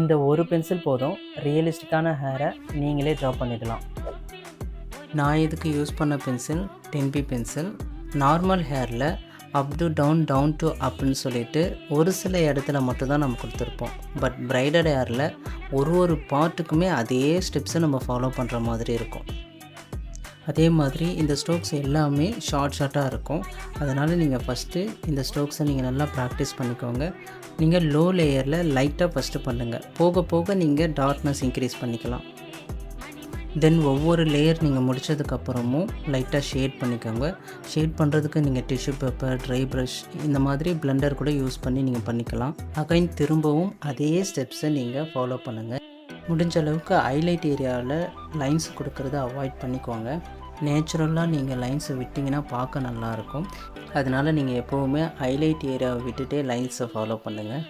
இந்த ஒரு பென்சில் போதும் ரியலிஸ்டிக்கான ஹேரை நீங்களே ட்ரா பண்ணிடலாம். நான் இதுக்கு யூஸ் பண்ண பென்சில் 10B பென்சில். நார்மல் ஹேரில் up to down, down to அப்னு சொல்லிட்டு ஒரு சில இடத்துல மட்டும்தான் நம்ம கொடுத்துருப்போம். பட் பிரைடட் ஹேரில் ஒரு பார்ட்டுக்குமே அதே ஸ்டெப்ஸை நம்ம ஃபாலோ பண்ணுற மாதிரி இருக்கும். அதே மாதிரி இந்த ஸ்ட்ரோக்ஸ் எல்லாமே ஷார்ட்டாக இருக்கும். அதனால் நீங்கள் ஃபஸ்ட்டு இந்த ஸ்ட்ரோக்ஸை நீங்கள் நல்லா ப்ராக்டிஸ் பண்ணிக்கோங்க. நீங்கள் லோ லேயரில் லைட்டாக ஃபஸ்ட்டு பண்ணுங்கள். போக போக நீங்கள் டார்க்னஸ் இன்க்ரீஸ் பண்ணிக்கலாம். தென் ஒவ்வொரு லேயர் நீங்கள் முடித்ததுக்கப்புறமும் லைட்டாக ஷேட் பண்ணிக்கோங்க. ஷேட் பண்ணுறதுக்கு நீங்கள் டிஷ்யூ பேப்பர், ட்ரை ப்ரஷ் இந்த மாதிரி பிளெண்டர் கூட யூஸ் பண்ணி நீங்கள் பண்ணிக்கலாம். அகைன் திரும்பவும் அதே ஸ்டெப்ஸை நீங்கள் ஃபாலோ பண்ணுங்கள். முடிஞ்ச அளவுக்கு ஹைலைட் ஏரியாவில் லைன்ஸ் கொடுக்கறத அவாய்ட் பண்ணிக்கோங்க. நேச்சுரலாக நீங்கள் லைன்ஸை விட்டிங்கன்னா பார்க்க நல்லாயிருக்கும். அதனால் நீங்கள் எப்போவுமே ஹைலைட் ஏரியாவை விட்டுட்டே லைன்ஸை ஃபாலோ பண்ணுங்கள்.